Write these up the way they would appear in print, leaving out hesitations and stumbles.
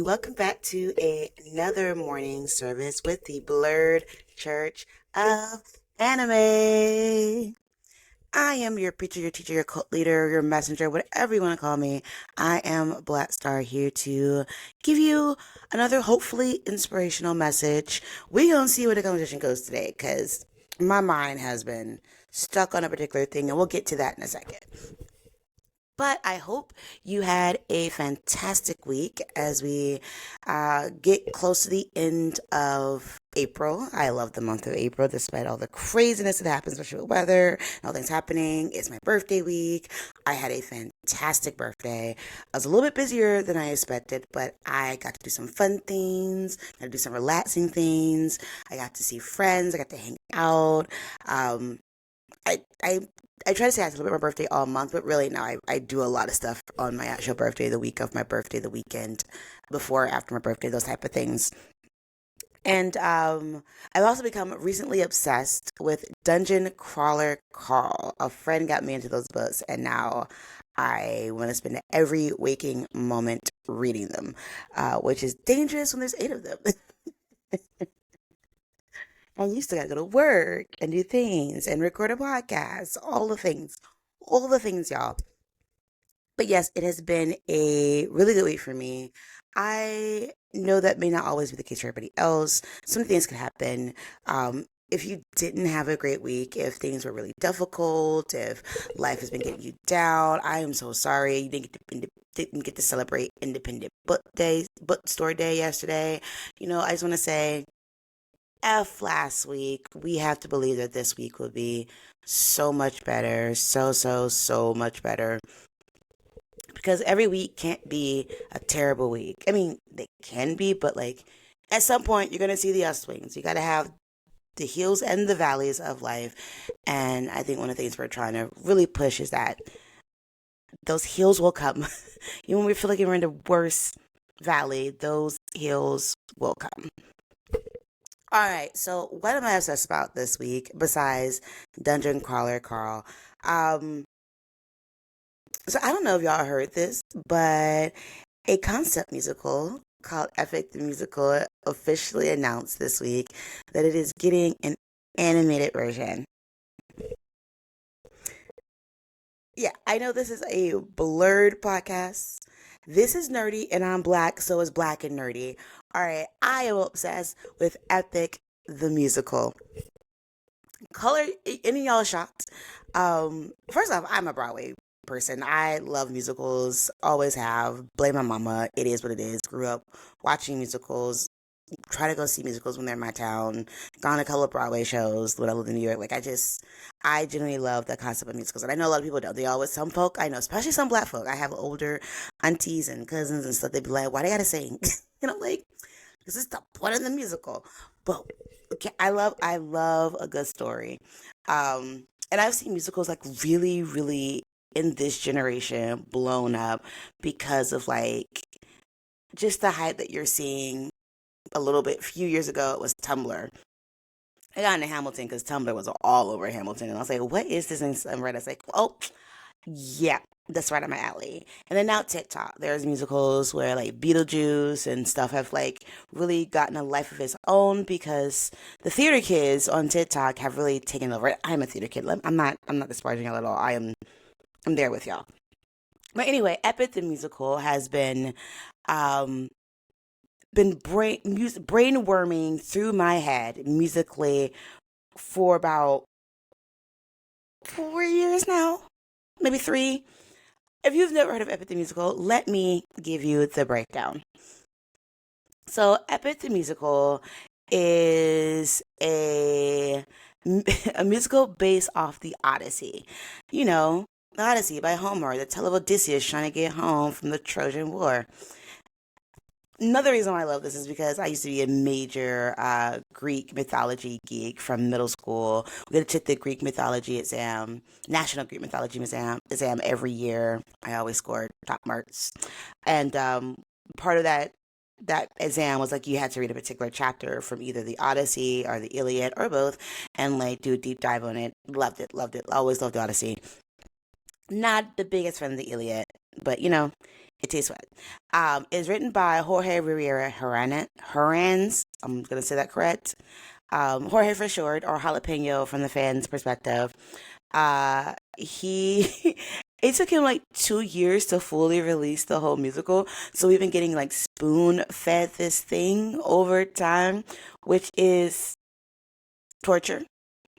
welcome back to another morning service with the Blerd Church of Anime. I am your preacher, your teacher, your cult leader, your messenger, whatever you want to call me. I am Black Star here to give you another hopefully inspirational message. We gonna see where the conversation goes today, because my mind has been stuck on a particular thing, and we'll get to that in a second. But I hope you had a fantastic week as we get close to the end of April. I love the month of April despite all the craziness that happens, especially with weather and all things happening. It's my birthday week. I had a fantastic birthday. I was a little bit busier than I expected, but I got to do some fun things, got to do some relaxing things. I got to see friends. I got to hang out. Um, I, I I try to say I celebrate my birthday all month, but really no, I do a lot of stuff on my actual birthday, the week of my birthday, the weekend, before, after my birthday, those type of things. And I've also become recently obsessed with Dungeon Crawler Carl. A friend got me into those books, and now I want to spend every waking moment reading them, which is dangerous when there's eight of them. And you still gotta go to work and do things and record a podcast, all the things, y'all. But yes, it has been a really good week for me. I know that may not always be the case for everybody else. Some things could happen. If you didn't have a great week, if things were really difficult, if life has been getting you down, I am so sorry. You didn't get to celebrate Independent Bookstore Day yesterday. I just want to say F last week. We have to believe that this week will be so much better. So much better. Because every week can't be a terrible week. I mean, they can be, but like at some point, you're going to see the upswings. You got to have the hills and the valleys of life. And I think one of the things we're trying to really push is that those hills will come. Even when we feel like we're in the worst valley, those hills will come. All right, so what am I obsessed about this week besides Dungeon Crawler Carl? Um, so I don't know if y'all heard this, but a concept musical called Epic the Musical officially announced this week that it is getting an animated version. Yeah, I know this is a blurred podcast. This is nerdy and I'm black, so is black and nerdy. All right, I am obsessed with Epic the Musical. Color, any of y'all shocked? First off, I'm a Broadway person. I love musicals, always have. Blame my mama. It is what it is. Grew up watching musicals, try to go see musicals when they're in my town. Gone to a couple of Broadway shows when I lived in New York. I genuinely love the concept of musicals. And I know a lot of people don't. They always, some folk, I know, especially some black folk. I have older aunties and cousins and stuff. They be like, why they gotta sing? Like, this is the point of the musical. But okay, I love a good story. And I've seen musicals like really, really in this generation blown up because of like just the hype that you're seeing a little bit. A few years ago, it was Tumblr. I got into Hamilton because Tumblr was all over Hamilton, and I was like, "What is this?" And right, I was like, "Oh, yeah, that's right up my alley." And then now TikTok, there's musicals where like Beetlejuice and stuff have like really gotten a life of its own because the theater kids on TikTok have really taken over. I'm a theater kid. I'm not disparaging y'all at all. I'm there with y'all. But anyway, Epic the musical has um been brainworming through my head musically for about 4 years now, maybe three. If you've never heard of Epic the Musical, let me give you the breakdown. So, Epic the Musical is a musical based off the Odyssey. You know, the Odyssey by Homer, the tale of Odysseus trying to get home from the Trojan War. Another reason why I love this is because I used to be a major Greek mythology geek from middle school. We had to take the Greek mythology exam, National Greek Mythology exam every year. I always scored top marks, and part of that exam was like you had to read a particular chapter from either the Odyssey or the Iliad or both, and like do a deep dive on it. Loved it, loved it. Always loved the Odyssey. Not the biggest fan of the Iliad, but It tastes wet. It's written by Jorge Rivera Herranz. I'm gonna say that correct. Jorge for short, or Jalapeno from the fans' perspective. He it took him like 2 years to fully release the whole musical, so we've been getting like spoon fed this thing over time, which is torture,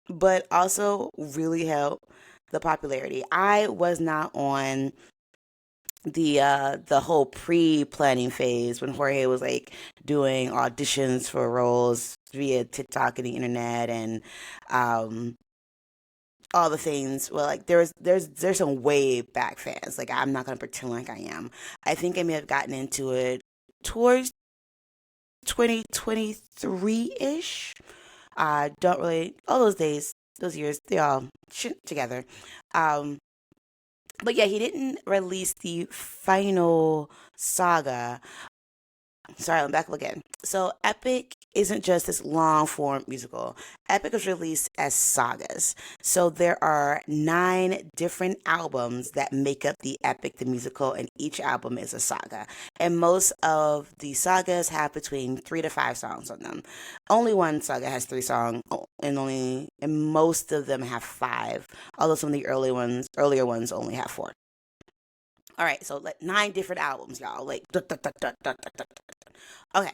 but also really helped the popularity. I was not on the whole pre-planning phase when Jorge was like doing auditions for roles via TikTok and the internet and um all the things. Well, like there's some way back fans. Like I'm not gonna pretend like I am. I think I may have gotten into it towards 2023 ish. Don't really all those days, those years, they all together. Um, but yeah, he didn't release the final saga. Sorry, I'm back again. So, Epic isn't just this long form musical. Epic was released as sagas. So, there are 9 different albums that make up the Epic the musical, and each album is a saga. And most of the sagas have between 3 to 5 songs on them. Only one saga has 3 songs, and most of them have 5. Although some of the earlier ones, only have 4. All right, so like 9 different albums, y'all. Like, okay.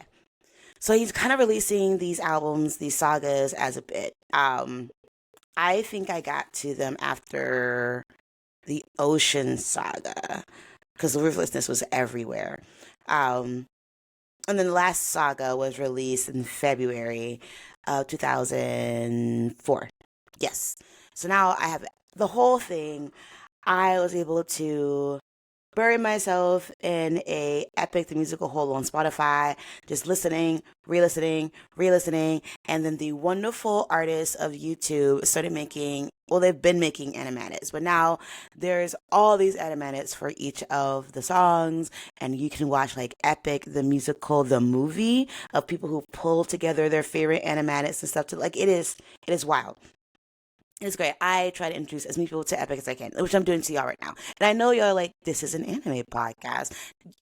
So he's kind of releasing these albums, these sagas as a bit. I think I got to them after the Ocean Saga because the ruthlessness was everywhere. Um, and then the last saga was released in February of 2004. Yes. So now I have the whole thing. I was able to bury myself in a epic the musical hole on Spotify, just listening, re-listening, and then the wonderful artists of YouTube started making. Well, they've been making animatics, but now there's all these animatics for each of the songs, and you can watch like Epic the musical, the movie of people who pull together their favorite animatics and stuff. To like, it is wild. It's great. I try to introduce as many people to Epic as I can, which I'm doing to y'all right now. And I know y'all are like, this is an anime podcast.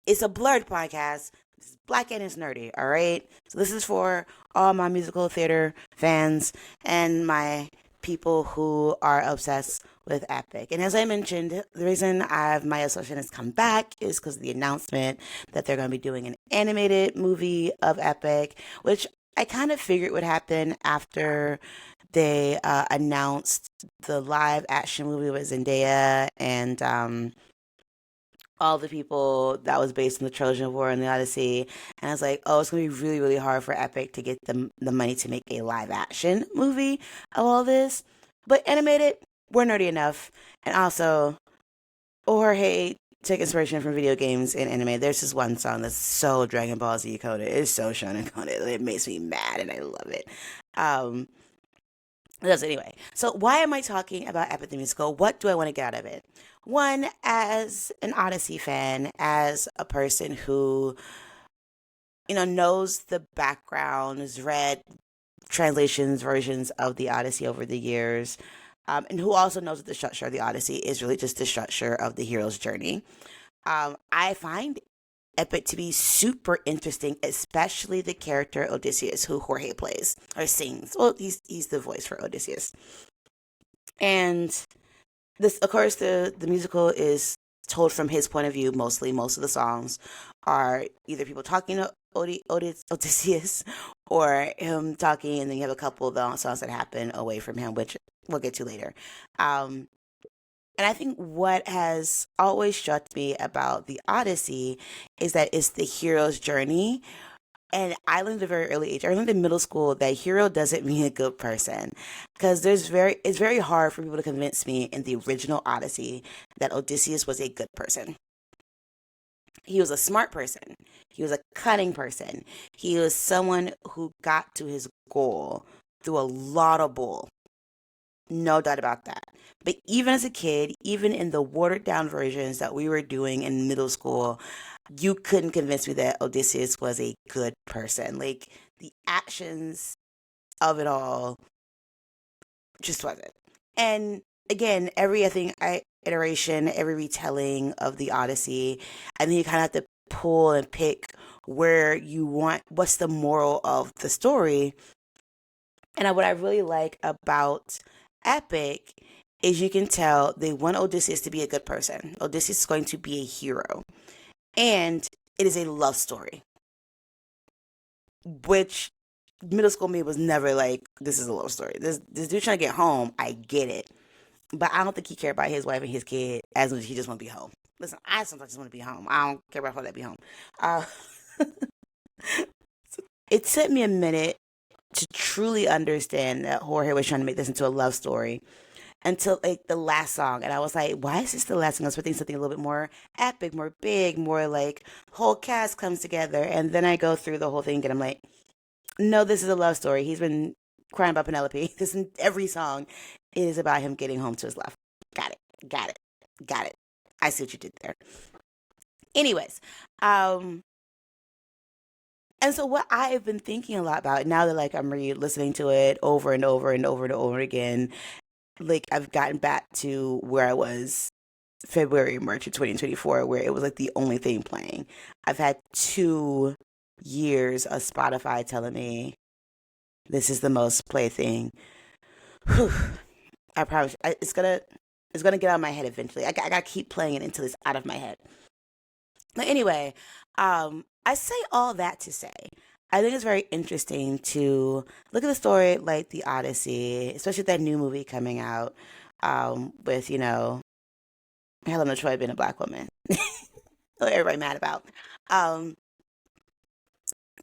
It's a Blerd podcast. It's black and it's nerdy, all right? So this is for all my musical theater fans and my people who are obsessed with Epic. And as I mentioned, the reason my association has come back is because of the announcement that they're going to be doing an animated movie of Epic, which I kind of figured would happen after they announced the live action movie with Zendaya and all the people that was based on the Trojan War and the Odyssey. And I was like, oh, it's gonna be really, really hard for Epic to get the money to make a live action movie of all this. But animated, we're nerdy enough. And also, Jorge took inspiration from video games and anime. There's this one song that's so Dragon Ball Z coded. It's so shonen coded. It makes me mad and I love it. Um, anyway. So why am I talking about Epic the Musical? What do I want to get out of it? One, as an Odyssey fan, as a person who, knows the background, has read translations, versions of the Odyssey over the years, and who also knows that the structure of the Odyssey is really just the structure of the hero's journey. I find Epic to be super interesting, especially the character Odysseus, who Jorge plays or sings. Well, he's the voice for Odysseus. And this, of course, the musical is told from his point of view mostly. Most of the songs are either people talking to Odysseus or him talking, and then you have a couple of the songs that happen away from him, which we'll get to later. Um, and I think what has always struck me about the Odyssey is that it's the hero's journey. And I learned at a very early age. I learned in middle school that hero doesn't mean a good person, because it's very hard for people to convince me in the original Odyssey that Odysseus was a good person. He was a smart person. He was a cunning person. He was someone who got to his goal through a lot of bull. No doubt about that. But even as a kid, even in the watered down versions that we were doing in middle school, you couldn't convince me that Odysseus was a good person. Like the actions of it all just wasn't. And again, every I think iteration, every retelling of the Odyssey, and then you kind of have to pull and pick where you want, what's the moral of the story. And what I really like about Epic is you can tell they want Odysseus to be a good person. Odysseus is going to be a hero. And it is a love story, which middle school me was never like, this is a love story. This dude trying to get home, I get it. But I don't think he cared about his wife and his kid as much as he just want to be home. Listen, I sometimes just want to be home. I don't care about how that be home. Uh, it took me a minute to truly understand that Jorge was trying to make this into a love story until like the last song, and I was like, why is this the last song? I was expecting something a little bit more epic, more big, more like whole cast comes together, and then I go through the whole thing and I'm like, no, this is a love story. He's been crying about Penelope. This in every song is about him getting home to his love. Got it. Got it. Got it. I see what you did there. Anyways, and so what I've been thinking a lot about now that like I'm re-listening to it over and over and over and over again, like I've gotten back to where I was February, March of 2024, where it was like the only thing playing. I've had 2 years of Spotify telling me this is the most play thing. Whew. I promise it's gonna get out of my head eventually. I gotta keep playing it until it's out of my head. But anyway, I say all that to say, I think it's very interesting to look at the story like the Odyssey, especially that new movie coming out, with Helena Troy being a black woman. What everybody mad about. Um,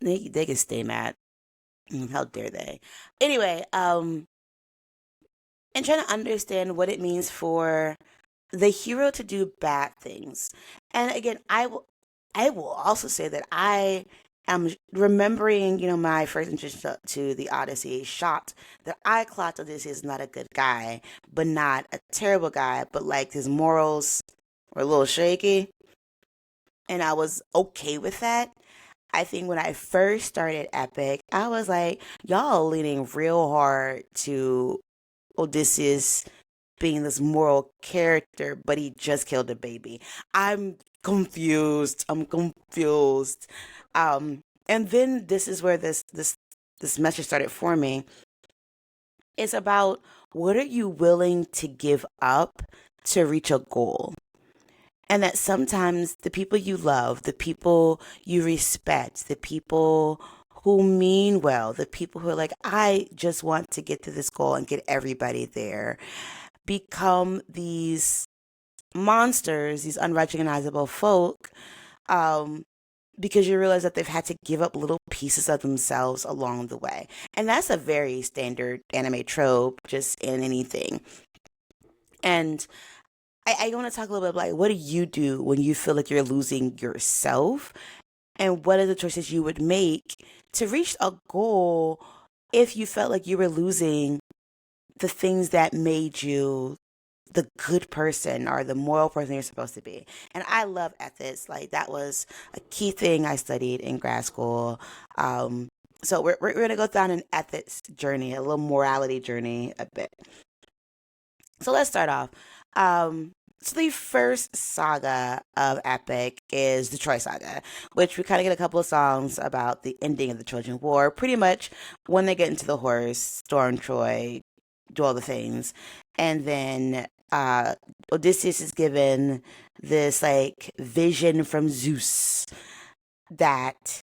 they can stay mad. How dare they? Anyway, and trying to understand what it means for the hero to do bad things. And again, I will also say that I am remembering, my first introduction to the Odyssey, shocked that I clocked Odysseus is not a good guy, but not a terrible guy, but like his morals were a little shaky, and I was okay with that. I think when I first started Epic, I was like, y'all leaning real hard to Odysseus being this moral character, but he just killed a baby. I'm confused. I'm confused. And then this is where this message started forming. It's about what are you willing to give up to reach a goal? And that sometimes the people you love, the people you respect, the people who mean well, the people who are like, I just want to get to this goal and get everybody there, become these monsters, these unrecognizable folk, um, because you realize that they've had to give up little pieces of themselves along the way. And that's a very standard anime trope, just in anything. And I want to talk a little bit about like, what do you do when you feel like you're losing yourself? And what are the choices you would make to reach a goal if you felt like you were losing the things that made you the good person or the moral person you're supposed to be. And I love ethics. Like that was a key thing I studied in grad school. So we're going to go down an ethics journey, a little morality journey a bit. So let's start off. So the first saga of Epic is the Troy Saga, which we kind of get a couple of songs about the ending of the Trojan War. Pretty much when they get into the horse, storm Troy, do all the things, and then Odysseus is given this like vision from Zeus that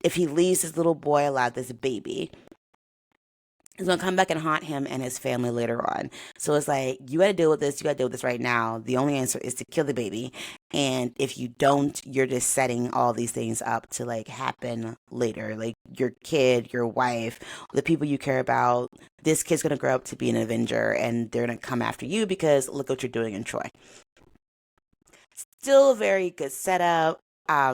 if he leaves his little boy alive, this baby, he's gonna come back and haunt him and his family later on. So it's like you got to deal with this. You got to deal with this right now. The only answer is to kill the baby, and if you don't, you're just setting all these things up to like happen later. Like your kid, your wife, the people you care about. This kid's gonna grow up to be an Avenger, and they're gonna come after you because look what you're doing in Troy. Still a very good setup.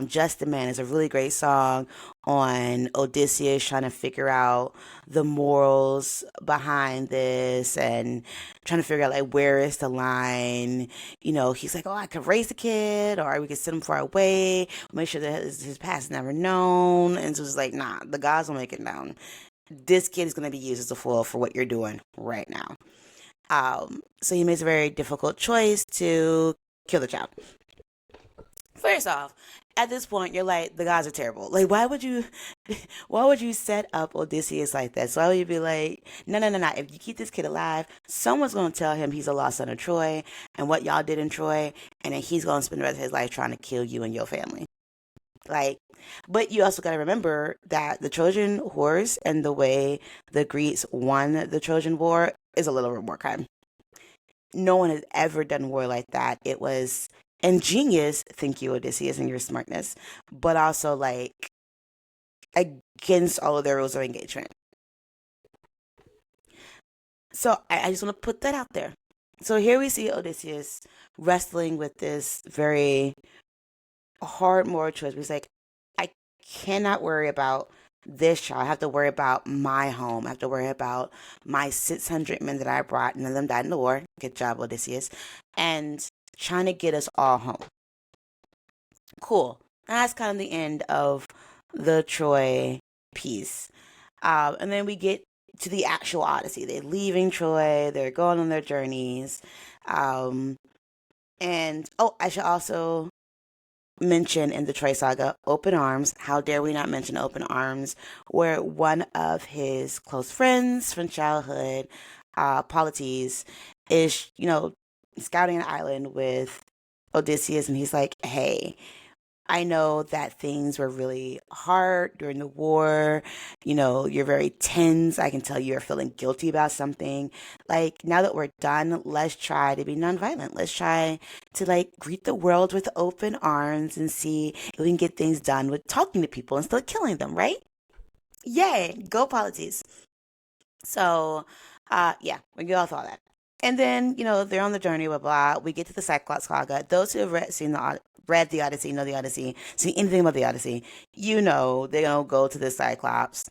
Just a Man is a really great song on Odysseus trying to figure out the morals behind this and trying to figure out like where is the line. He's like, oh, I could raise the kid or we could send him far away, make sure that his past is never known. And so it's like, nah, the gods will make it known. This kid is going to be used as a foil for what you're doing right now. So he makes a very difficult choice to kill the child. First off, at this point, you're like, the gods are terrible. Like, why would you set up Odysseus like that? So why would you be like, no, no, no, no. If you keep this kid alive, someone's going to tell him he's a lost son of Troy and what y'all did in Troy, and then he's going to spend the rest of his life trying to kill you and your family. Like, but you also got to remember that the Trojan horse and the way the Greeks won the Trojan War is a little bit more kind. No one has ever done war like that. It was ingenious, thank you, Odysseus, and your smartness, but also like against all of their rules of engagement. So I just want to put that out there. So here we see Odysseus wrestling with this very hard moral choice. He's like, I cannot worry about this child. I have to worry about my home. I have to worry about my 600 men that I brought. None of them died in the war. Good job, Odysseus. And trying to get us all home. Cool. That's kind of the end of the Troy piece. And then we get to the actual Odyssey. They're leaving Troy. They're going on their journeys. Um, and oh, I should also mention in the Troy saga, Open Arms. How dare we not mention Open Arms, where one of his close friends from childhood, Polites, is, scouting an island with Odysseus, and he's like, hey, I know that things were really hard during the war. You're very tense. I can tell you're feeling guilty about something. Like, now that we're done, let's try to be nonviolent. Let's try to, like, greet the world with open arms and see if we can get things done with talking to people instead of killing them, right? Yay, go policies. So, yeah, we get off all that. And then, they're on the journey, blah, blah. We get to the Cyclops saga. Those who have read the Odyssey, know the Odyssey, see anything about the Odyssey, they're going to go to the Cyclops,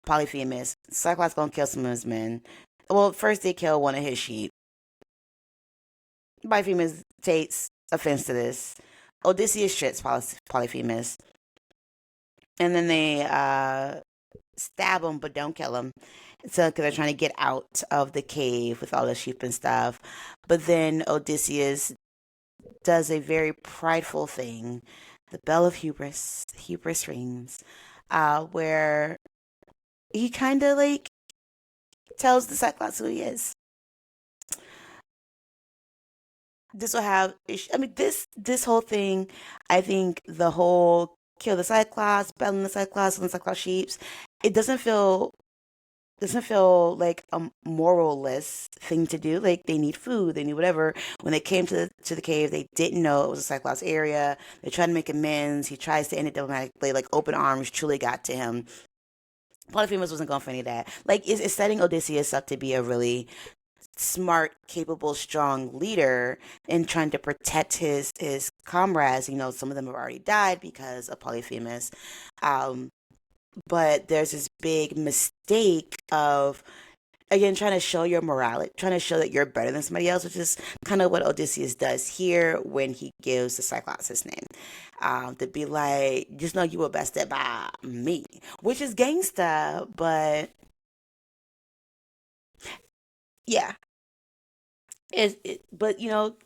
Polyphemus. Cyclops going to kill some of his men. Well, first they kill one of his sheep. Polyphemus takes offense to this. Odysseus shits Polyphemus. And then they stab him, but don't kill him. So, because they're trying to get out of the cave with all the sheep and stuff. But then Odysseus does a very prideful thing. The bell of hubris rings, where he kind of like tells the Cyclops who he is. This will have, I mean, this whole thing, I think the whole kill the Cyclops, belling the Cyclops, and the Cyclops sheeps, it doesn't feel like a moralless thing to do. Like they need food, they need whatever. When they came to the cave, they didn't know it was a Cyclops area. They tried to make amends. He tries to end it diplomatically. Like Open Arms truly got to him. Polyphemus wasn't going for any of that. Like it's setting Odysseus up to be a really smart, capable, strong leader and trying to protect his comrades. Some of them have already died because of Polyphemus. Um, but there's this big mistake of again trying to show your morality, trying to show that you're better than somebody else, which is kind of what Odysseus does here when he gives the Cyclops his name. To be like, just know you were bested by me, which is gangsta, but yeah. But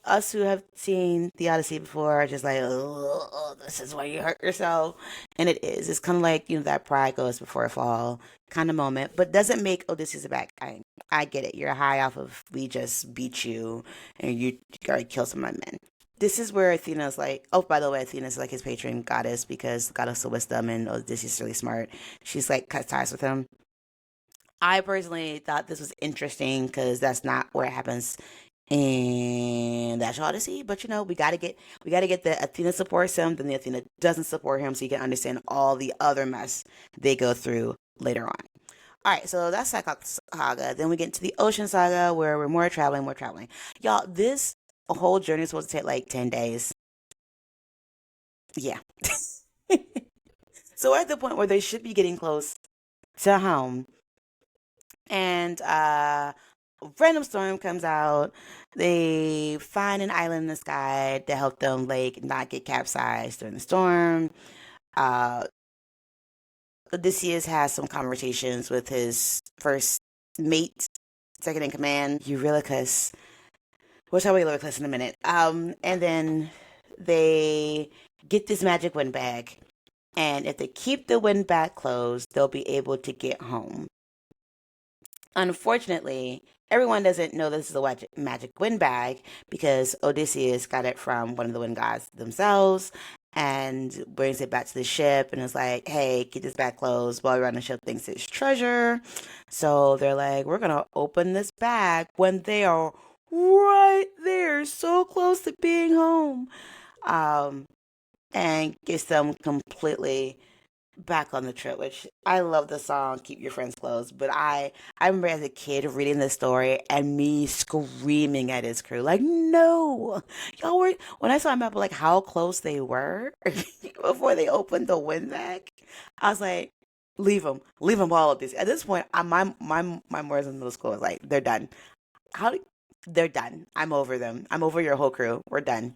us who have seen the Odyssey before are just like, oh, this is where you hurt yourself, and it is. It's kind of like that pride goes before a fall kind of moment, but doesn't make Odysseus a bad guy. I get it. You're high off of we just beat you, and you already killed some of my men. This is where Athena's like, oh, by the way, Athena's like his patron goddess because goddess of wisdom, and Odysseus is really smart. She's like cut ties with him. I personally thought this was interesting because that's not where it happens and that's all to see. But we gotta get the Athena supports him, then the Athena doesn't support him, so you can understand all the other mess they go through later on. All right, so that's Cyclops Saga. Then we get into the Ocean Saga, where we're more traveling, more traveling. Y'all, this whole journey is supposed to take like 10 days. Yeah. So we're at the point where they should be getting close to home, and random storm comes out. They find an island in the sky to help them like not get capsized during the storm. Uh, Odysseus has some conversations with his first mate second in command, Eurylochus. We'll talk about Eurylochus in a minute. And then they get this magic wind bag, and if they keep the wind bag closed, they'll be able to get home. Unfortunately, everyone doesn't know this is a magic wind bag because Odysseus got it from one of the wind gods themselves and brings it back to the ship and is like, hey, keep this bag closed while you're on the ship thinks it's treasure. So they're like, we're going to open this bag when they are right there, so close to being home. Um, and gets them completely back on the trip, which I love the song Keep Your Friends Close, but I remember as a kid reading this story and me screaming at his crew like, no, y'all were, when I saw a map of like how close they were before they opened the windbag, I was like, leave them all of this. At this point, my morals in middle school was like, they're done. How they're done. I'm over them. I'm over your whole crew. We're done.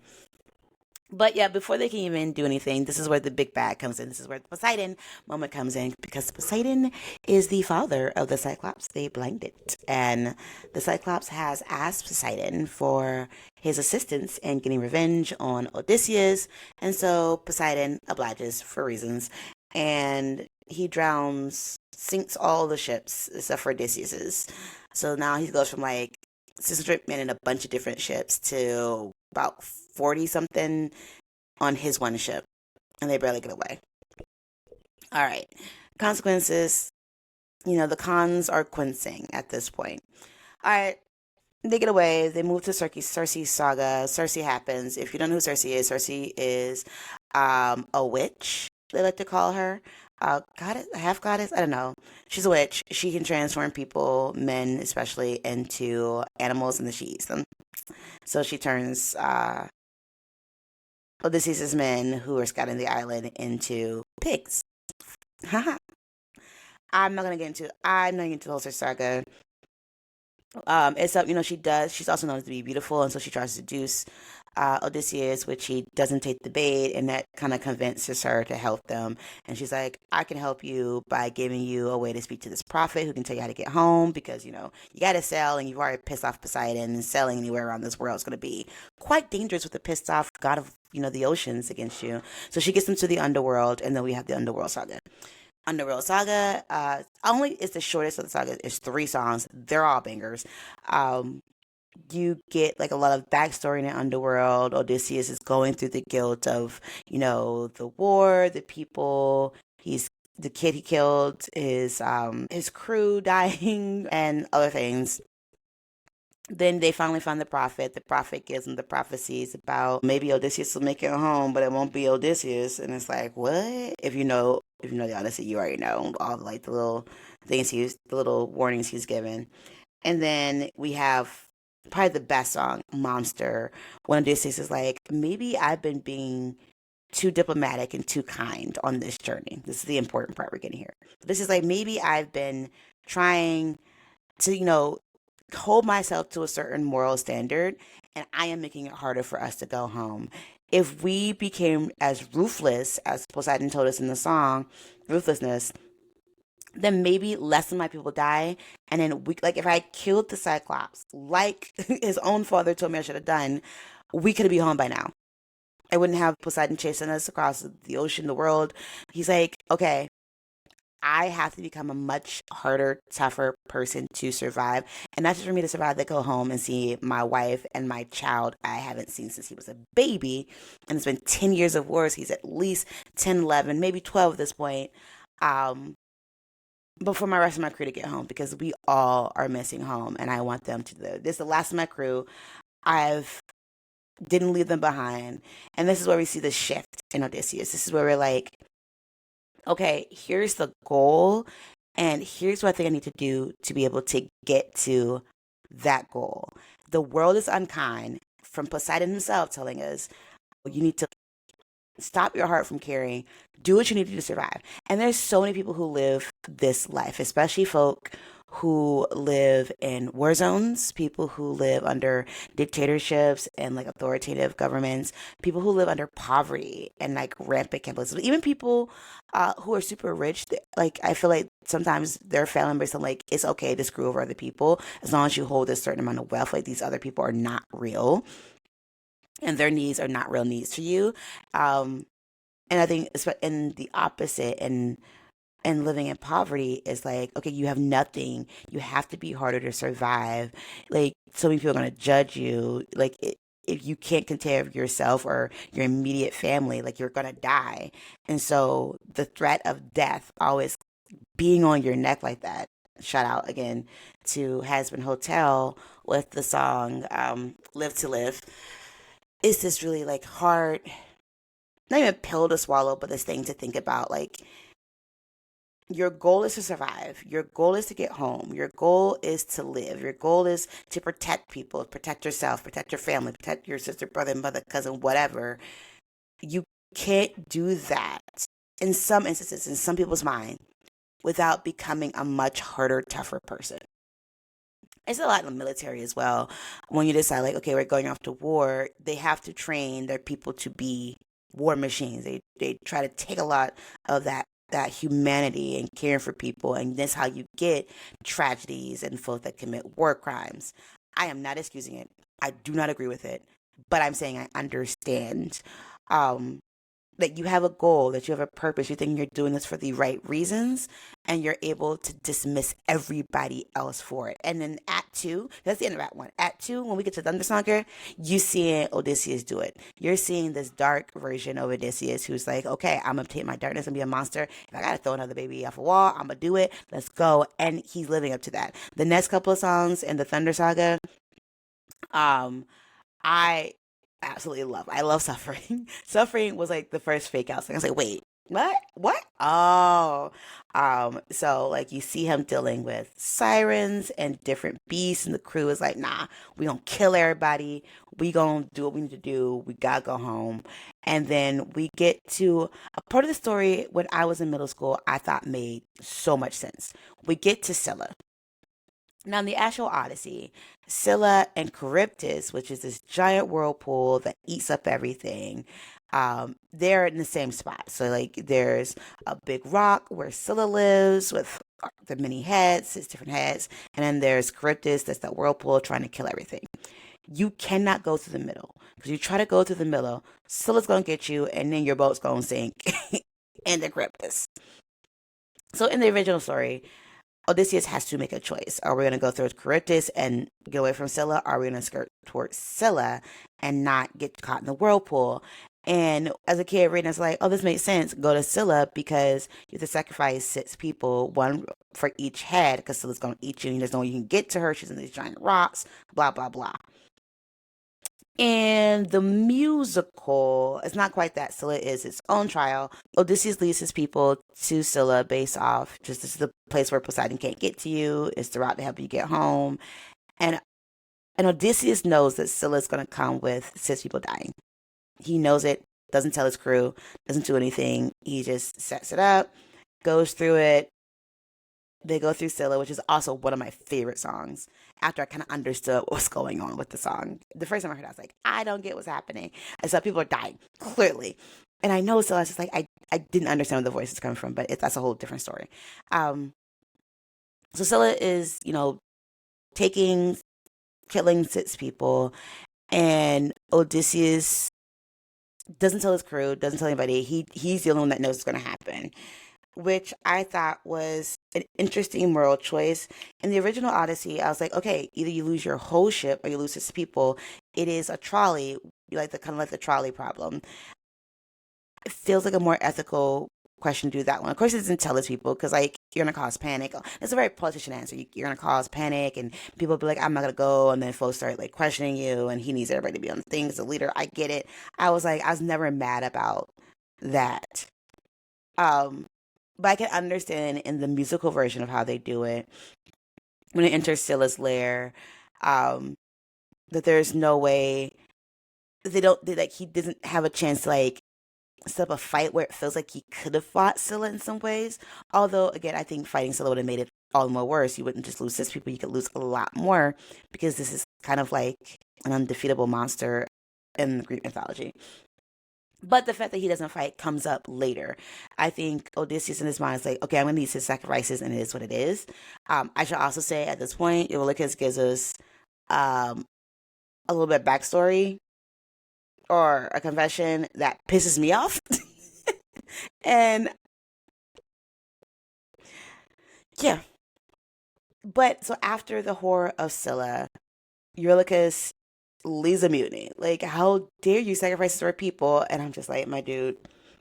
But yeah, before they can even do anything, this is where the big bad comes in. This is where the Poseidon moment comes in because Poseidon is the father of the Cyclops they blinded. And the Cyclops has asked Poseidon for his assistance in getting revenge on Odysseus. And so Poseidon obliges for reasons. And he drowns, sinks all the ships except for Odysseus's. So now he goes from like 600 men in a bunch of different ships to about 40 something on his one ship, and they barely get away. All right. Consequences, the cons are quincing at this point. All right. They get away. They move to Circe's saga. Circe happens. If you don't know who Circe is a witch, they like to call her. Goddess, half goddess, I don't know. She's a witch. She can transform people, men especially, into animals, and then she eats them. So she turns Odysseus' men who are scouting the island into pigs. Haha. I'm not gonna get into the whole saga. Except, she's also known to be beautiful, and so she tries to seduce Odysseus, which he doesn't take the bait, and that kind of convinces her to help them. And she's like, I can help you by giving you a way to speak to this prophet who can tell you how to get home because, you got to sail, and you've already pissed off Poseidon, and sailing anywhere around this world is going to be quite dangerous with a pissed off god of, the oceans against you. So she gets them to the underworld, and then we have the underworld saga. Underworld Saga. Only it's the shortest of the saga. It's 3 songs. They're all bangers. Um, you get like a lot of backstory in the underworld. Odysseus is going through the guilt of, the war, the people. He's the kid he killed, his crew dying, and other things. Then they finally find the prophet. The prophet gives them the prophecies about maybe Odysseus will make it home, but it won't be Odysseus. And it's like, what? If you know the Odyssey, you already know all like the little the little warnings he's given. And then we have probably the best song, Monster, when Odysseus is like, maybe I've been being too diplomatic and too kind on this journey. This is the important part we're getting here. This is like, maybe I've been trying to, hold myself to a certain moral standard, and I am making it harder for us to go home. If we became as ruthless as Poseidon told us in the song, ruthlessness, then maybe less of my people die. And then like if I killed the Cyclops, like his own father told me I should have done, we could be home by now. I wouldn't have Poseidon chasing us across the ocean, the world. He's like, okay, I have to become a much harder, tougher person to survive. And not just for me to survive, to go home and see my wife and my child I haven't seen since he was a baby. And it's been 10 years of wars. He's at least 10, 11, maybe 12 at this point. Um, but for my rest of my crew to get home because we all are missing home and I want them to live. This is the last of my crew. I've didn't leave them behind. And this is where we see the shift in Odysseus. This is where we're like, okay, here's the goal, and here's what I think I need to do to be able to get to that goal. The world is unkind, from Poseidon himself telling us, you need to stop your heart from caring, do what you need to do to survive. And there's so many people who live this life, especially folk who live in war zones, people who live under dictatorships and like authoritative governments, people who live under poverty and like rampant capitalism, even people who are super rich. Like I feel like sometimes they're failing based on like it's okay to screw over other people as long as you hold a certain amount of wealth. Like these other people are not real, and their needs are not real needs to you. Um, and I think in the opposite, and living in poverty is like, okay, you have nothing. You have to be harder to survive. Like, so many people are going to judge you. Like, if you can't take care of yourself or your immediate family, like, you're going to die. And so the threat of death always being on your neck like that. Shout out again to Has Been Hotel with the song Live to Live. Is this really like hard, not even a pill to swallow, but this thing to think about? Like, your goal is to survive. Your goal is to get home. Your goal is to live. Your goal is to protect people, protect yourself, protect your family, protect your sister, brother, mother, cousin, whatever. You can't do that in some instances, in some people's mind, without becoming a much harder, tougher person. It's a lot in the military as well. When you decide, like, okay, we're going off to war, they have to train their people to be war machines. They try to take a lot of that humanity and caring for people, and that's how you get tragedies and folks that commit war crimes. I am not excusing it. I do not agree with it, but I'm saying I understand. Um, that you have a goal, that you have a purpose, you think you're doing this for the right reasons, and you're able to dismiss everybody else for it. And then Act Two, that's the end of Act One. Act Two, when we get to Thundersonker, you see Odysseus do it. You're seeing this dark version of Odysseus who's like, okay, I'm gonna take my darkness and be a monster. If I gotta throw another baby off a wall, I'm gonna do it. Let's go. And he's living up to that. The next couple of songs in the Thunder Saga, um, I absolutely love. I love Suffering. Suffering was like the first fake out song. I was like, wait, what? What? Oh. So like you see him dealing with sirens and different beasts, and the crew is like, nah, we gonna kill everybody. We gonna do what we need to do. We gotta go home. And then we get to a part of the story when I was in middle school, I thought made so much sense. We get to Scylla. Now, in the actual Odyssey, Scylla and Charybdis, which is this giant whirlpool that eats up everything, they're in the same spot. So, like, there's a big rock where Scylla lives with the many heads, his different heads, and then there's Charybdis, that's that whirlpool trying to kill everything. You cannot go through the middle because you try to go through the middle, Scylla's gonna get you, and then your boat's gonna sink in the Charybdis. So, in the original story, Odysseus has to make a choice. Are we going to go towards Charybdis and get away from Scylla? Are we going to skirt towards Scylla and not get caught in the whirlpool? And as a kid reading, it's like, oh, this makes sense. Go to Scylla because you have to sacrifice six people, one for each head, because Scylla's going to eat you. And there's no way you can get to her. She's in these giant rocks, blah, blah, blah. And the musical, it's not quite that. Scylla is its own trial. Odysseus leads his people to Scylla based off just this is the place where Poseidon can't get to you. It's the route to help you get home. And and Odysseus knows that Scylla is going to come with six people dying. He knows it, doesn't tell his crew, doesn't do anything. He just sets it up, goes through it. They go through Scylla, which is also one of my favorite songs. After I kind of understood what was going on with the song, the first time I heard it, I was like, I don't get what's happening. I saw people are dying, clearly. And I know Scylla, it's just like, I didn't understand where the voice is coming from, but that's a whole different story. Um, so Scylla is, taking, killing six people, and Odysseus doesn't tell his crew, doesn't tell anybody. He's the only one that knows what's going to happen, which I thought was an interesting moral choice. In the original Odyssey, I was like, okay, either you lose your whole ship or you lose six people. It is a trolley, like the kind of like the trolley problem. It feels like a more ethical question to do that one. Of course, it doesn't tell its people because like you're gonna cause panic. It's a very politician answer. You're gonna cause panic, and people be like, "I'm not gonna go," and then folks start like questioning you, and he needs everybody to be on the thing as a leader. I get it. I was never mad about that. Um, but I can understand in the musical version of how they do it when it enters Scylla's lair, um, that there's no way like he doesn't have a chance to like set up a fight where it feels like he could have fought Scylla in some ways. Although again, I think fighting Scylla would have made it all the more worse. You wouldn't just lose six people, you could lose a lot more because this is kind of like an undefeatable monster in the Greek mythology. But the fact that he doesn't fight comes up later. I think Odysseus in his mind is like, okay, I'm going to need his sacrifices, and it is what it is. I should also say at this point, Eurylochus gives us um, a little bit of backstory or a confession that pisses me off. And yeah, but so after the horror of Scylla, Eurylochus leads a mutiny. Like, how dare you sacrifice for people? And I'm just like, my dude,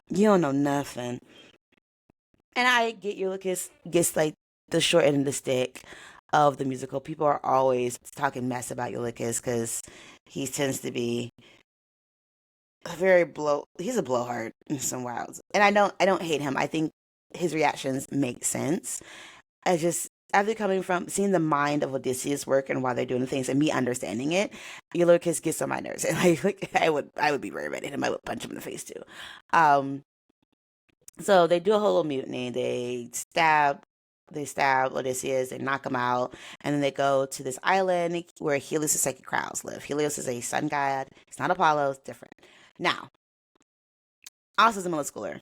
you don't know nothing. And I get Eurylochus gets like the short end of the stick of the musical. People are always talking mess about Eurylochus because he tends to be a very blow. He's a blowhard in some wilds, and I don't hate him. I think his reactions make sense. I just after coming from seeing the mind of Odysseus work and why they're doing things and me understanding it, Eurylochus gets on my nerves. And like I would be very mad at him. I would punch him in the face too. Um, so they do a whole little mutiny. They stab Odysseus, they knock him out, and then they go to this island where Helios' sacred cows live. Helios is a sun god. It's not Apollo, it's different. Now, also as a middle schooler,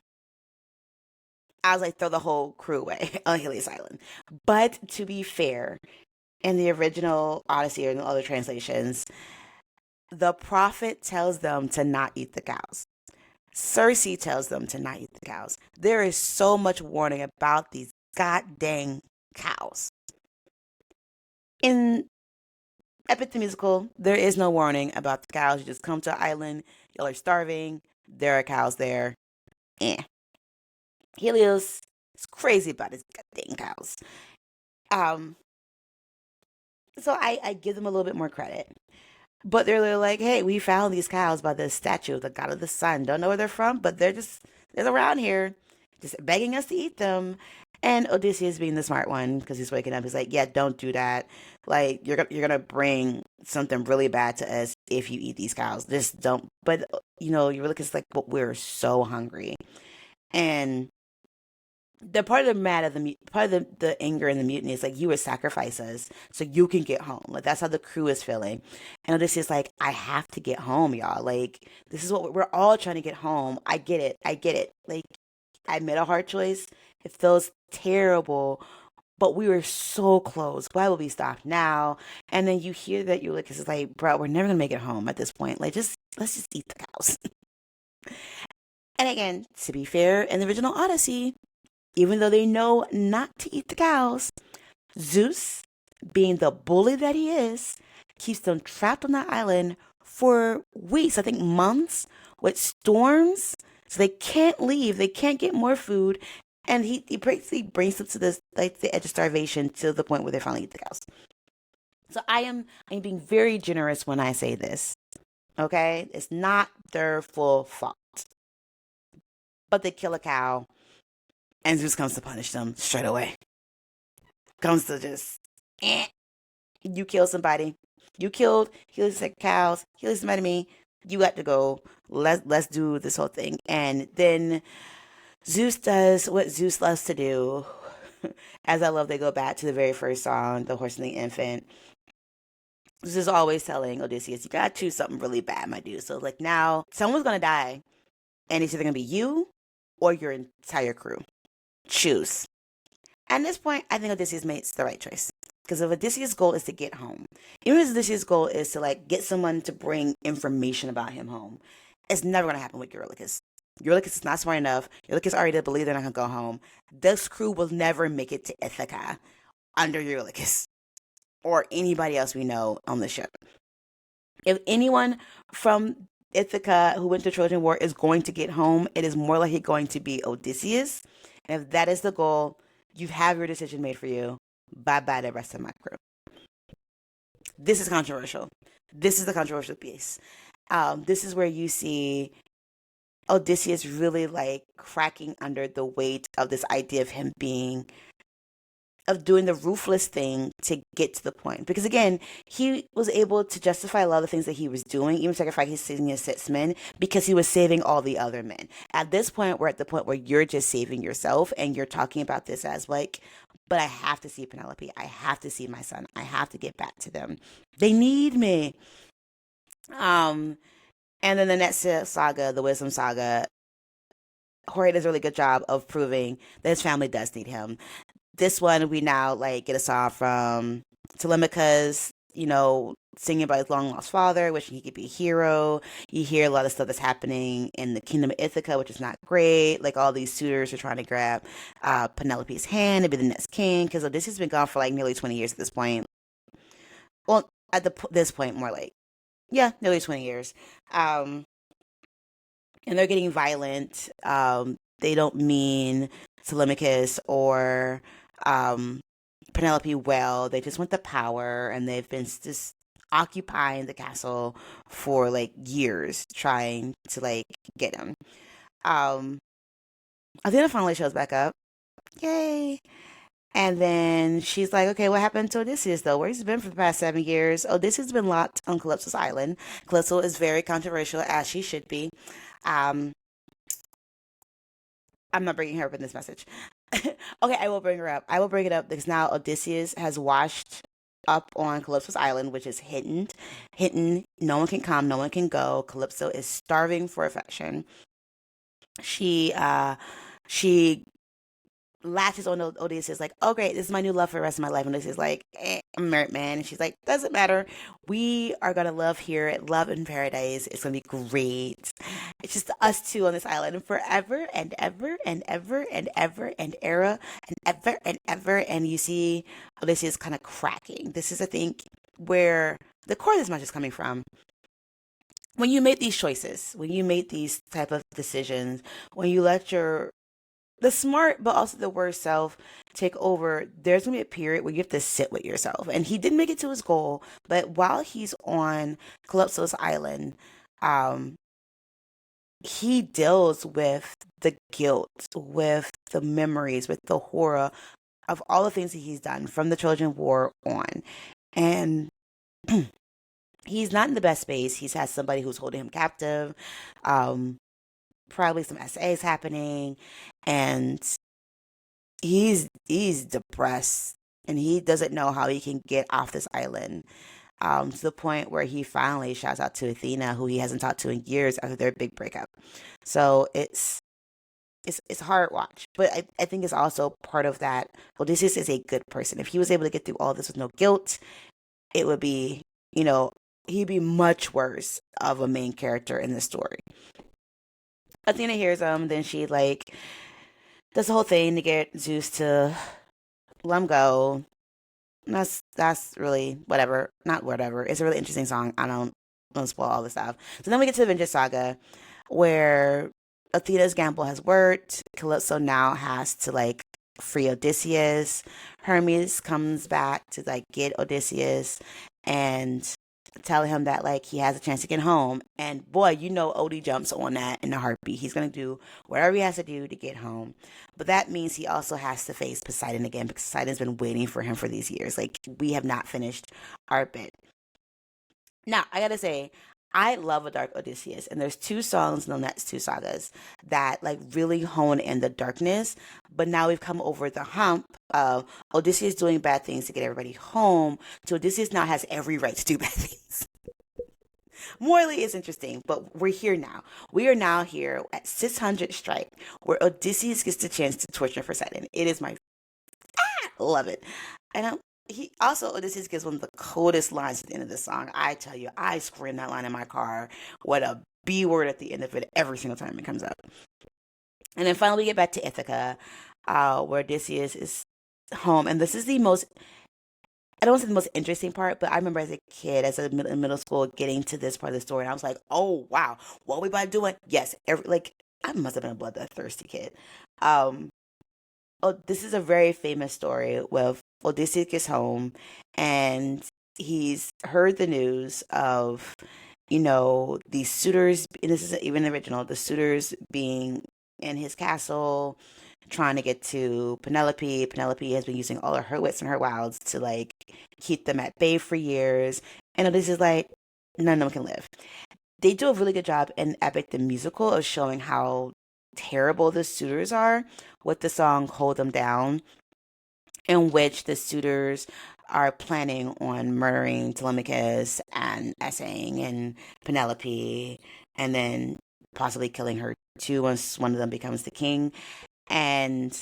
I was like, throw the whole crew away on Helios Island. But to be fair, in the original Odyssey or in the other translations, the prophet tells them to not eat the cows. Circe tells them to not eat the cows. There is so much warning about these god dang cows. In Epic the Musical, there is no warning about the cows. You just come to an island, y'all are starving, there are cows there. Eh. Helios is crazy about his god dang cows. Um, so I give them a little bit more credit. But they're like, hey, we found these cows by the statue of the god of the sun. Don't know where they're from, but they're around here, just begging us to eat them. And Odysseus, being the smart one, because he's waking up, he's like, yeah, don't do that. Like you're gonna bring something really bad to us if you eat these cows. Just don't. But you're looking like, but we're so hungry, and the part of the mad of the part of the anger and the mutiny is like you would sacrifice us so you can get home. Like that's how the crew is feeling. And Odysseus like, I have to get home, y'all. Like this is what we're all trying to get home. I get it. I get it. Like I made a hard choice. It feels terrible. But we were so close. Why will we stop now? And then you hear that Ulysses is like, bro, we're never gonna make it home at this point. Like just let's just eat the cows. And again, to be fair, in the original Odyssey, even though they know not to eat the cows, Zeus, being the bully that he is, keeps them trapped on that island for weeks, I think months, with storms. So they can't leave, they can't get more food. And he basically brings them to this like the edge of starvation to the point where they finally eat the cows. So I'm being very generous when I say this. Okay? It's not their full fault. But they kill a cow and Zeus comes to punish them straight away. Comes to just, eh, you killed somebody. You killed, he was like cows, he was mad at me. You got to go. Let's do this whole thing. And then Zeus does what Zeus loves to do. As I love, they go back to the very first song, The Horse and the Infant. Zeus is always telling Odysseus, you gotta choose something really bad, my dude. So like now, someone's gonna die, and it's either gonna be you or your entire crew. Choose. At this point, I think Odysseus makes the right choice. Because if Odysseus' goal is to get home, even if Odysseus' goal is to like get someone to bring information about him home, it's never gonna happen with Eurylochus. Eurylochus is not smart enough. Eurylochus already believe they're not gonna go home. This crew will never make it to Ithaca under Eurylochus or anybody else we know on the ship. If anyone from Ithaca who went to Trojan War is going to get home, it is more likely going to be Odysseus. And if that is the goal, you have your decision made for you. Bye bye the rest of my crew. This is controversial. This is the controversial piece. This is where you see Odysseus really like cracking under the weight of this idea of him being of doing the ruthless thing to get to the point. Because again, he was able to justify a lot of the things that he was doing, even sacrificing his 6 men, because he was saving all the other men. At this point, we're at the point where you're just saving yourself and you're talking about this as like, but I have to see Penelope. I have to see my son. I have to get back to them. They need me. Um, And then the next saga, the Wisdom Saga, Jorge does a really good job of proving that his family does need him. This one, we now like get a song from Telemachus, singing about his long lost father, wishing he could be a hero. You hear a lot of stuff that's happening in the kingdom of Ithaca, which is not great. Like all these suitors are trying to grab Penelope's hand to be the next king, because Odysseus has been gone for like nearly 20 years at this point. Well, at this point, more like, yeah, nearly 20 years. Um, and they're getting violent. They don't mean Telemachus or um, Penelope well. They just want the power, and they've been just occupying the castle for like years, trying to like get him. Um, Athena finally shows back up. Yay! And then she's like, okay, what happened to Odysseus though? Where's he been for the past 7 years? Odysseus has been locked on Calypso's island. Calypso is very controversial, as she should be. Um, I'm not bringing her up in this message. Okay, I will bring her up. I will bring it up because now Odysseus has washed up on Calypso's island, which is hidden. Hidden. No one can come. No one can go. Calypso is starving for affection. She latches on to Odysseus like, oh great, this is my new love for the rest of my life. And Odysseus is like, I'm a married man. And she's like, doesn't matter. We are gonna love here, love in paradise. It's gonna be great. It's just us two on this island and forever and ever and ever and ever and era and ever and ever. And you see Odysseus kind of cracking. This is, I think, where the core of this match is coming from. When you make these choices, when you make these type of decisions, when you let your the smart but also the worst self take over, there's gonna be a period where you have to sit with yourself. And he didn't make it to his goal, but while he's on Calypso's island, um, he deals with the guilt, with the memories, with the horror of all the things that he's done from the Trojan War on. And he's not in the best space. He's had somebody who's holding him captive. Um, Probably some essays happening, and he's depressed, and he doesn't know how he can get off this island. To the point where he finally shouts out to Athena, who he hasn't talked to in years after their big breakup. So it's a hard watch, but I think it's also part of that. Odysseus is a good person. If he was able to get through all this with no guilt, it would be, you know, he'd be much worse of a main character in the story. Athena hears him, then she like does the whole thing to get Zeus to let him go. And that's really whatever, not whatever. It's a really interesting song. I don't spoil all the stuff. So then we get to the Vengeance Saga, where Athena's gamble has worked. Calypso now has to like free Odysseus. Hermes comes back to like get Odysseus and tell him that like he has a chance to get home. And boy, Odie jumps on that in a heartbeat. He's gonna do whatever he has to do to get home. But that means he also has to face Poseidon again because Poseidon's been waiting for him for these years. Like we have not finished our bit. Now, I gotta say, I love a dark Odysseus, and there's two songs in the next two sagas that like really hone in the darkness. But now we've come over the hump of Odysseus doing bad things to get everybody home. So Odysseus now has every right to do bad things. Morally, it's interesting, but we're here now. We are now here at 600 strike, where Odysseus gets the chance to torture Poseidon. It is my love it, and he also Odysseus gives one of the coldest lines at the end of the song. I tell you, I scream that line in my car. What a B word at the end of it every single time it comes up. And then finally we get back to Ithaca, where Odysseus is home, and this is the most. I don't want to say the most interesting part, but I remember as a kid, as a in middle school, getting to this part of the story, and I was like, "Oh wow, what are we about to do?" Yes, like I must have been a bloodthirsty kid. Um, oh, this is a very famous story with Odysseus gets home and he's heard the news of, these suitors, and this isn't even the original, the suitors being in his castle trying to get to Penelope. Penelope has been using all of her wits and her wilds to like keep them at bay for years. And Odysseus is like, none of them can live. They do a really good job in Epic the Musical of showing how terrible the suitors are with the song Hold Them Down, in which the suitors are planning on murdering Telemachus and Essang and Penelope. and then possibly killing her too once one of them becomes the king. And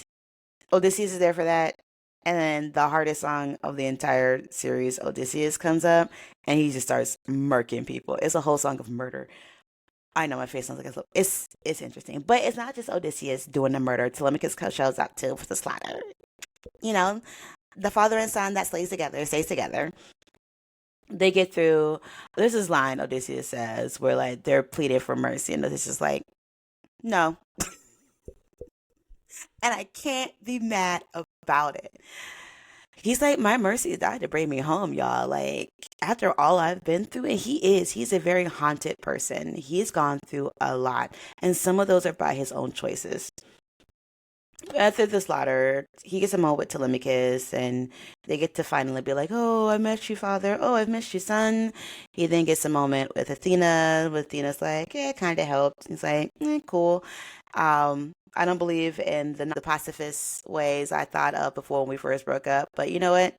Odysseus is there for that. And then the hardest song of the entire series, Odysseus, comes up and he just starts murking people. It's a whole song of murder. I know my face sounds like it's interesting, but it's not just Odysseus doing the murder. Telemachus shows up too for the slaughter. You know, the father and son that stays together. They get through. There's this line Odysseus says where like they're pleading for mercy, and Odysseus is like, no, and I can't be mad about it. He's like, my mercy died to bring me home, y'all. Like, after all I've been through, and he's a very haunted person. He's gone through a lot, and some of those are by his own choices. After the slaughter, he gets a moment with Telemachus, and they get to finally be like, "Oh, I met you, father. Oh, I've missed you, son." He then gets a moment with Athena. With Athena's like, "Yeah, it kind of helped." He's like, "Cool." I don't believe in the pacifist ways I thought of before when we first broke up, but you know what?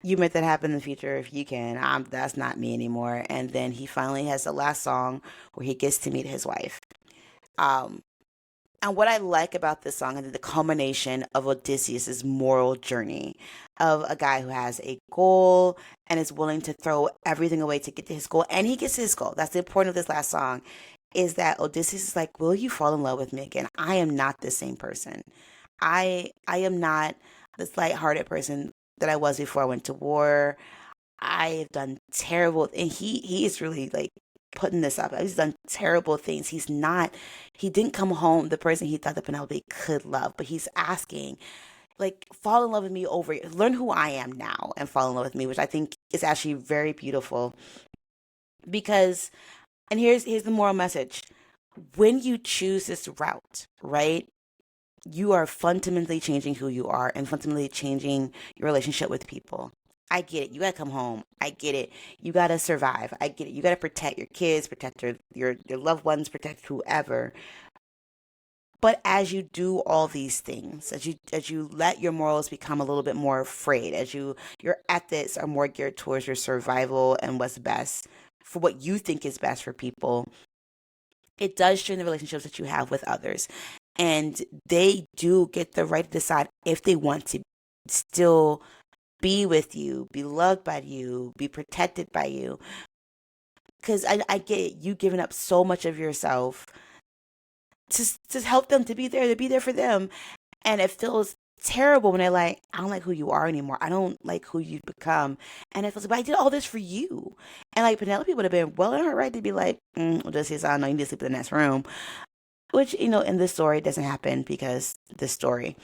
You make that happen in the future if you can. That's not me anymore. And then he finally has the last song where he gets to meet his wife. Um, and what I like about this song is the culmination of Odysseus' moral journey of a guy who has a goal and is willing to throw everything away to get to his goal. And he gets his goal. That's the point of this last song is that Odysseus is like, will you fall in love with me again? I am not the same person. I am not this lighthearted person that I was before I went to war. I've done terrible, and he is really like putting this up. He's done terrible things. He didn't come home the person he thought that Penelope could love, but he's asking, like, fall in love with me over, learn who I am now and fall in love with me, which I think is actually very beautiful because, and here's the moral message. When you choose this route, right? You are fundamentally changing who you are and fundamentally changing your relationship with people. I get it. You gotta come home. I get it. You gotta survive. I get it. You gotta protect your kids, protect your loved ones, protect whoever. But as you do all these things, as you let your morals become a little bit more frayed, as your ethics are more geared towards your survival and what's best for what you think is best for people, it does strain the relationships that you have with others. And they do get the right to decide if they want to still be with you, be loved by you, be protected by you. Because I get it, you giving up so much of yourself to help them, to be there for them. And it feels terrible when they're like, I don't like who you are anymore. I don't like who you've become. And it feels like, but I did all this for you. And like Penelope would have been well in her right to be like, Odysseus, I don't know, you need to sleep in the next room. Which, in this story doesn't happen because this story.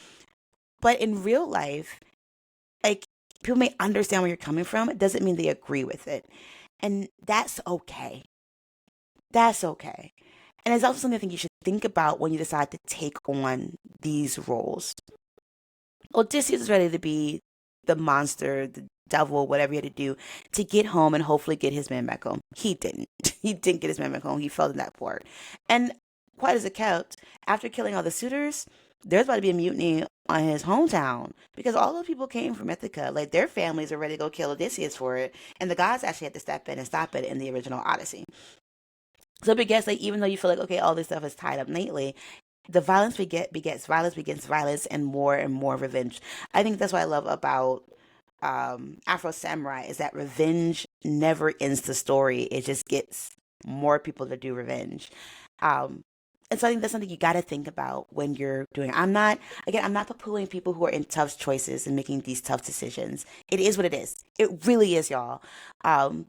But in real life, like people may understand where you're coming from. It doesn't mean they agree with it. And that's okay. That's okay. And it's also something I think you should think about when you decide to take on these roles. Odysseus is ready to be the monster, the devil, whatever he had to do to get home and hopefully get his man back home. He didn't. He didn't get his man back home. He fell in that port. And quite as it kept, after killing all the suitors, there's about to be a mutiny on his hometown because all those people came from Ithaca. Like their families are ready to go kill Odysseus for it. And the gods actually had to step in and stop it in the original Odyssey. So it begets like even though you feel like okay, all this stuff is tied up neatly, the violence begets violence, and more revenge. I think that's what I love about Afro Samurai is that revenge never ends the story. It just gets more people to do revenge. Um, and so I think that's something you got to think about when you're doing. I'm not poo-pooing people who are in tough choices and making these tough decisions. It is what it is. It really is, y'all. Um,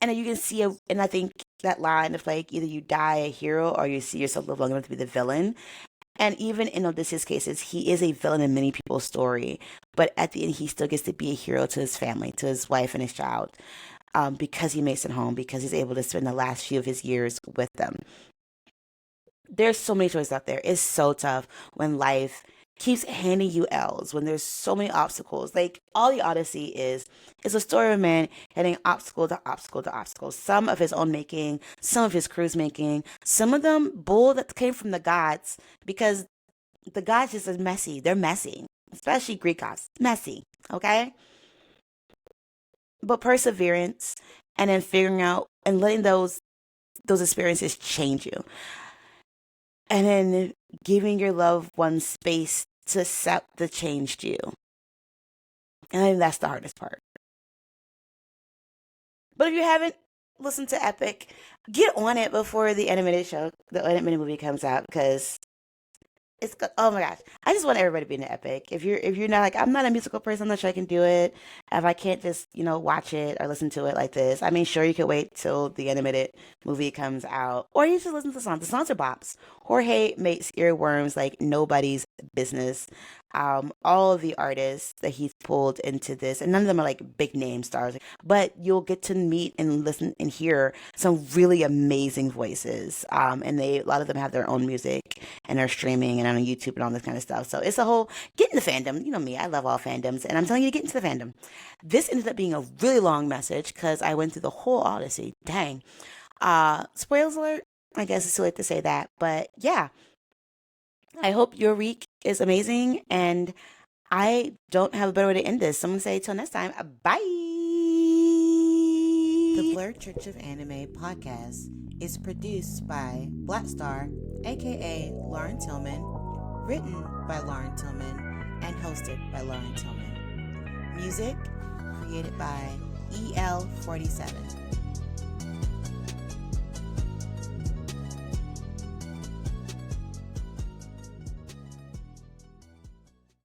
and you can see, and I think that line of like either you die a hero or you see yourself live long enough to be the villain. And even in Odysseus' cases, he is a villain in many people's story, but at the end, he still gets to be a hero to his family, to his wife and his child, because he makes it home, because he's able to spend the last few of his years with them. There's so many choices out there. It's so tough when life keeps handing you L's, when there's so many obstacles. Like all the Odyssey is a story of a man hitting obstacle to obstacle to obstacle. Some of his own making, some of his crew's making, some of them bull that came from the gods because the gods just are messy. They're messy, especially Greek gods. Messy. Okay. but perseverance, and then figuring out and letting those experiences change you, and then giving your loved one space to accept the changed you. And I think that's the hardest part. But if you haven't listened to Epic, get on it before the animated movie comes out, because oh my gosh, I just want everybody to be in the Epic. If you're not, like, I'm not a musical person, I'm not sure I can do it. If I can't just watch it or listen to it like this, I mean, sure, you could wait till the animated movie comes out, or you just listen to the songs. The songs are bops. Jorge makes earworms like nobody's business. All of the artists that he's pulled into this, and none of them are like big name stars, but you'll get to meet and listen and hear some really amazing voices. And a lot of them have their own music and are streaming and on YouTube and all this kind of stuff. So it's a whole get in the fandom. You know me, I love all fandoms, and I'm telling you to get into the fandom. This ended up being a really long message because I went through the whole Odyssey. Dang. Spoilers alert. I guess it's too late to say that, but yeah. I hope your week is amazing, and I don't have a better way to end this. So I'm gonna say till next time. Bye. The Blerd Church of Anime podcast is produced by Black Star, aka Lauren Tillman, written by Lauren Tillman, and hosted by Lauren Tillman. Music created by EL47.